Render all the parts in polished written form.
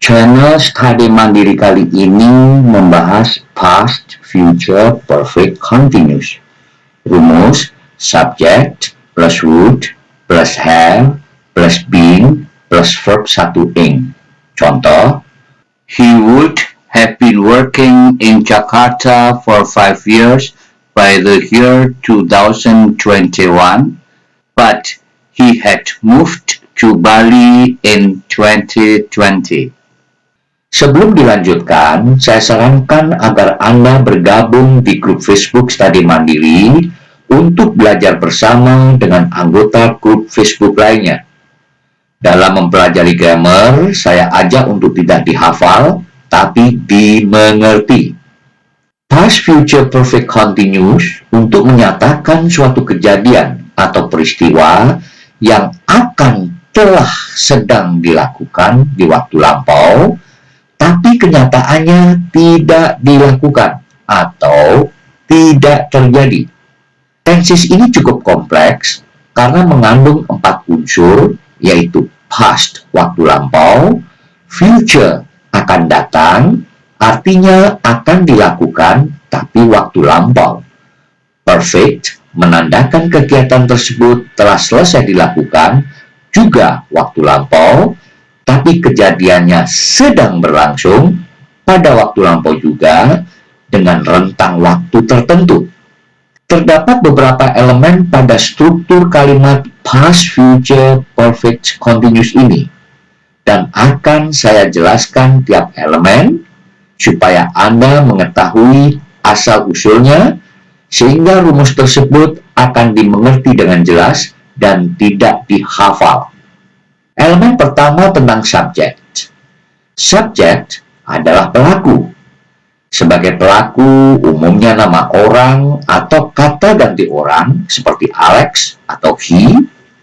Channel Study Mandiri kali ini membahas Past, Future, Perfect Continuous. Rumus subject plus would plus have plus been plus verb 1 ing. Contoh, he would have been working in Jakarta for 5 years by the year 2021, but he had moved to Bali in 2020. Sebelum dilanjutkan, saya sarankan agar Anda bergabung di grup Facebook Study Mandiri untuk belajar bersama dengan anggota grup Facebook lainnya. Dalam mempelajari grammar, saya ajak untuk tidak dihafal, tapi dimengerti. Past, Future, Perfect Continuous untuk menyatakan suatu kejadian atau peristiwa yang akan telah sedang dilakukan di waktu lampau, tapi kenyataannya tidak dilakukan atau tidak terjadi. Tenses ini cukup kompleks karena mengandung 4 unsur, yaitu past, waktu lampau, future, akan datang, artinya akan dilakukan tapi waktu lampau. Perfect, menandakan kegiatan tersebut telah selesai dilakukan, juga waktu lampau, tapi kejadiannya sedang berlangsung pada waktu lampau juga dengan rentang waktu tertentu. Terdapat beberapa elemen pada struktur kalimat past, future, perfect, continuous ini, dan akan saya jelaskan tiap elemen supaya Anda mengetahui asal-usulnya, sehingga rumus tersebut akan dimengerti dengan jelas dan tidak dihafal. Elemen pertama tentang subject. Subject adalah pelaku. Sebagai pelaku, umumnya nama orang atau kata ganti orang seperti Alex atau he,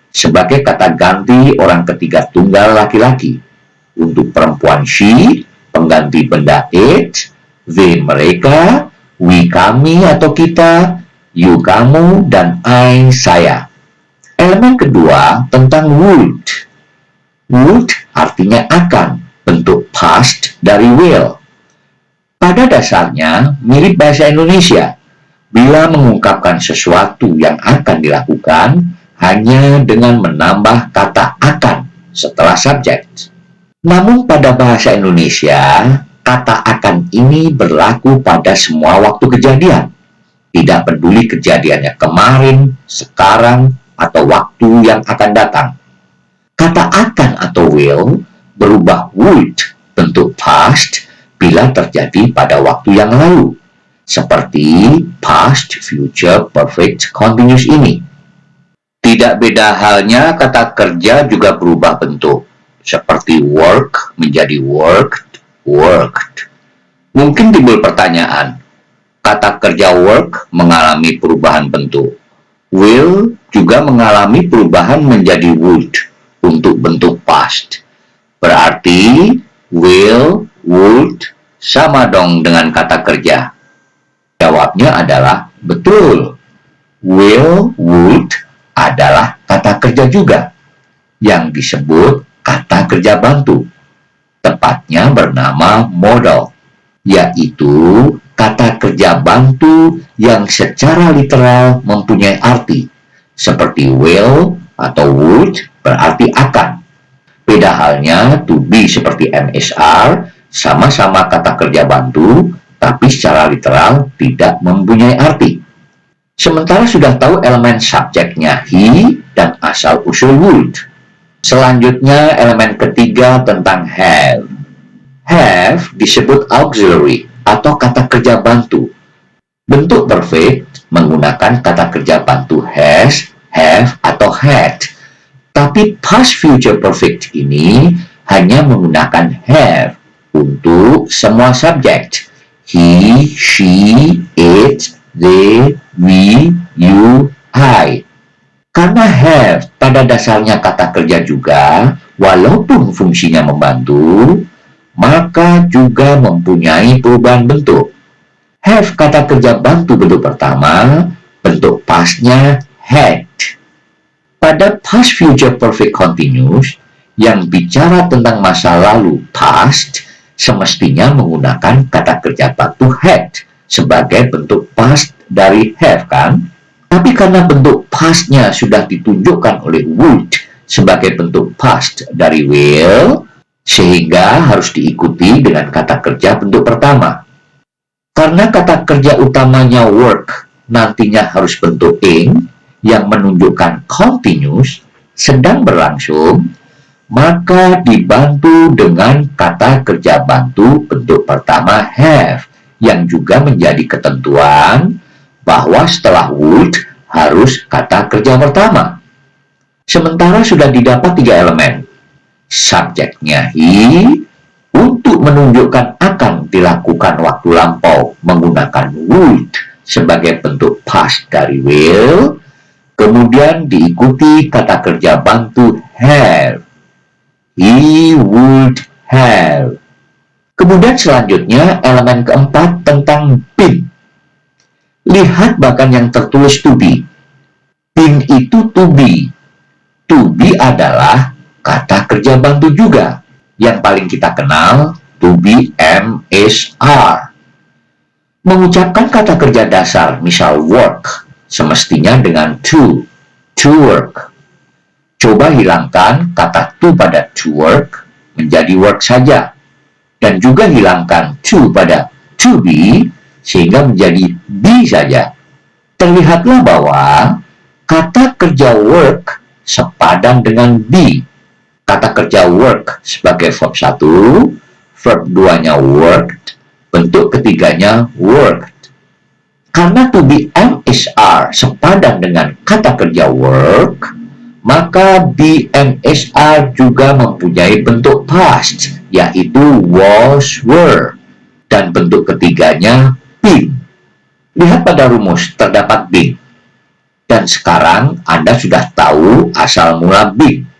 sebagai kata ganti orang ketiga tunggal laki-laki. Untuk perempuan she, pengganti benda it, they mereka, we kami atau kita, you kamu, dan I saya. Elemen kedua tentang would. Would artinya akan, bentuk past dari will. Pada dasarnya mirip bahasa Indonesia, bila mengungkapkan sesuatu yang akan dilakukan hanya dengan menambah kata akan setelah subject. Namun pada bahasa Indonesia, kata akan ini berlaku pada semua waktu kejadian. Tidak peduli kejadiannya kemarin, sekarang, atau waktu yang akan datang. Kata akan atau will berubah would bentuk past bila terjadi pada waktu yang lalu, seperti past, future, perfect, continuous ini. Tidak beda halnya kata kerja juga berubah bentuk, seperti work menjadi worked, worked. Mungkin timbul pertanyaan, kata kerja work mengalami perubahan bentuk. Will juga mengalami perubahan menjadi would untuk bentuk past. Berarti will, would sama dong dengan kata kerja. Jawabnya adalah betul. Will, would adalah kata kerja juga yang disebut kata kerja bantu. Tepatnya bernama modal, yaitu kata kerja bantu yang secara literal mempunyai arti seperti will atau would berarti akan. Beda halnya to be seperti MSR, sama-sama kata kerja bantu, tapi secara literal tidak mempunyai arti. Sementara sudah tahu elemen subjeknya he dan asal-usul would. Selanjutnya elemen ketiga tentang have. Have disebut auxiliary atau kata kerja bantu. Bentuk perfect menggunakan kata kerja bantu has, have, atau had. Tapi past, future, perfect ini hanya menggunakan have untuk semua subjek. He, she, it, they, we, you, I. Karena have pada dasarnya kata kerja juga, walaupun fungsinya membantu, maka juga mempunyai perubahan bentuk. Have kata kerja bantu bentuk pertama, bentuk pastnya had. Pada past, future, perfect, continuous, yang bicara tentang masa lalu past semestinya menggunakan kata kerja bantu had sebagai bentuk past dari have kan? Tapi karena bentuk pastnya sudah ditunjukkan oleh would sebagai bentuk past dari will, sehingga harus diikuti dengan kata kerja bentuk pertama. Karena kata kerja utamanya work nantinya harus bentuk ing yang menunjukkan continuous, sedang berlangsung, maka dibantu dengan kata kerja bantu bentuk pertama have, yang juga menjadi ketentuan bahwa setelah would harus kata kerja pertama. Sementara sudah didapat 3 elemen. Subjeknya he, untuk menunjukkan akan dilakukan waktu lampau menggunakan would sebagai bentuk past dari will, kemudian diikuti kata kerja bantu have. He would have. Kemudian selanjutnya elemen keempat tentang been. Lihat bahkan yang tertulis to be. Been itu to be. To be adalah kata kerja bantu juga. Yang paling kita kenal, to be, am, is, are. Mengucapkan kata kerja dasar, misal work, semestinya dengan to work. Coba hilangkan kata to pada to work, menjadi work saja. Dan juga hilangkan to pada to be, sehingga menjadi be saja. Terlihatlah bahwa kata kerja work sepadan dengan be. Kata kerja work sebagai verb 1, verb 2-nya worked, bentuk ketiganya worked. Karena to be, am, is, are sepadan dengan kata kerja work, maka be, am, is, are juga mempunyai bentuk past, yaitu was, were, dan bentuk ketiganya been. Lihat pada rumus, terdapat been. Dan sekarang Anda sudah tahu asal mula been.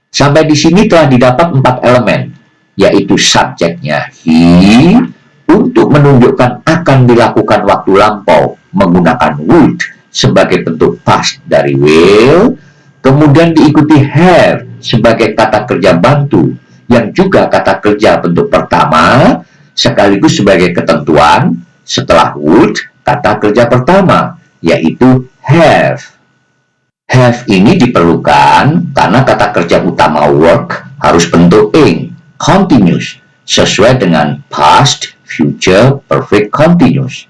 Sampai di sini telah didapat 4 elemen, yaitu subjeknya he, untuk menunjukkan akan dilakukan waktu lampau menggunakan would sebagai bentuk past dari will, kemudian diikuti have sebagai kata kerja bantu, yang juga kata kerja bentuk pertama, sekaligus sebagai ketentuan setelah would kata kerja pertama, yaitu have. Have ini diperlukan karena kata kerja utama work harus bentuk ing, continuous, sesuai dengan past, future, perfect, continuous.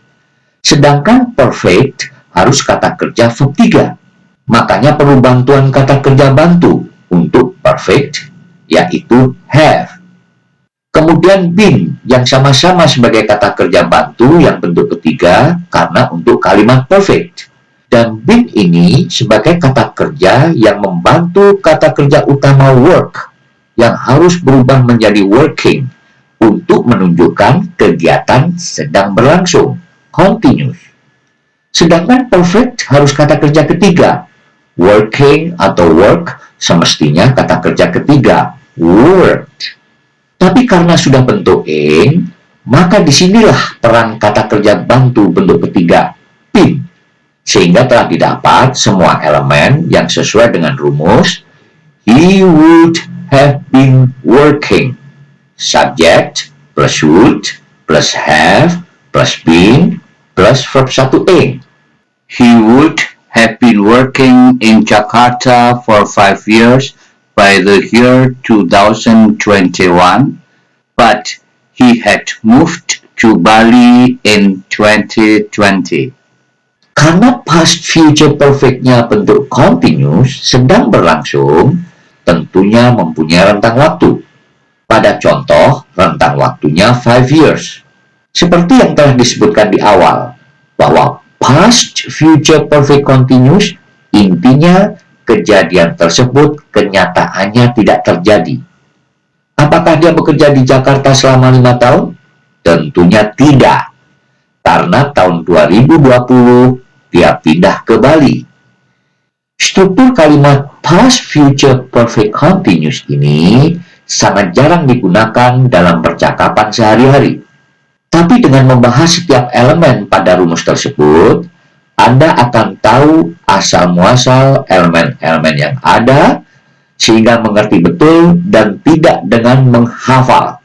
Sedangkan perfect harus kata kerja verb 3. Makanya perlu bantuan kata kerja bantu untuk perfect, yaitu have. Kemudian been yang sama-sama sebagai kata kerja bantu yang bentuk ketiga karena untuk kalimat perfect. Dan been ini sebagai kata kerja yang membantu kata kerja utama work yang harus berubah menjadi working untuk menunjukkan kegiatan sedang berlangsung, continuous. Sedangkan perfect harus kata kerja ketiga, working atau work semestinya kata kerja ketiga, worked. Tapi karena sudah bentuk ing, maka disinilah peran kata kerja bantu bentuk ketiga, been. Sehingga telah didapat semua elemen yang sesuai dengan rumus he would have been working. Subject plus would plus have plus been plus verb 1 ing. He would have been working in Jakarta for 5 years by the year 2021, but he had moved to Bali in 2020. Karena past future perfect-nya bentuk continuous sedang berlangsung, tentunya mempunyai rentang waktu. Pada contoh, rentang waktunya 5 years. Seperti yang telah disebutkan di awal, bahwa past future perfect continuous intinya kejadian tersebut kenyataannya tidak terjadi. Apakah dia bekerja di Jakarta selama 5 tahun? Tentunya tidak. Karena tahun 2020 dia pindah ke Bali. Struktur kalimat past future perfect continuous ini sangat jarang digunakan dalam percakapan sehari-hari. Tapi dengan membahas setiap elemen pada rumus tersebut, Anda akan tahu asal-muasal elemen-elemen yang ada, sehingga mengerti betul dan tidak dengan menghafal.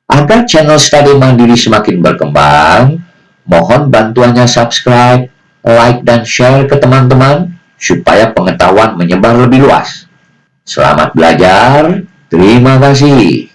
Agar channel Study Mandiri semakin berkembang, mohon bantuannya subscribe, like, dan share ke teman-teman supaya pengetahuan menyebar lebih luas. Selamat belajar, terima kasih.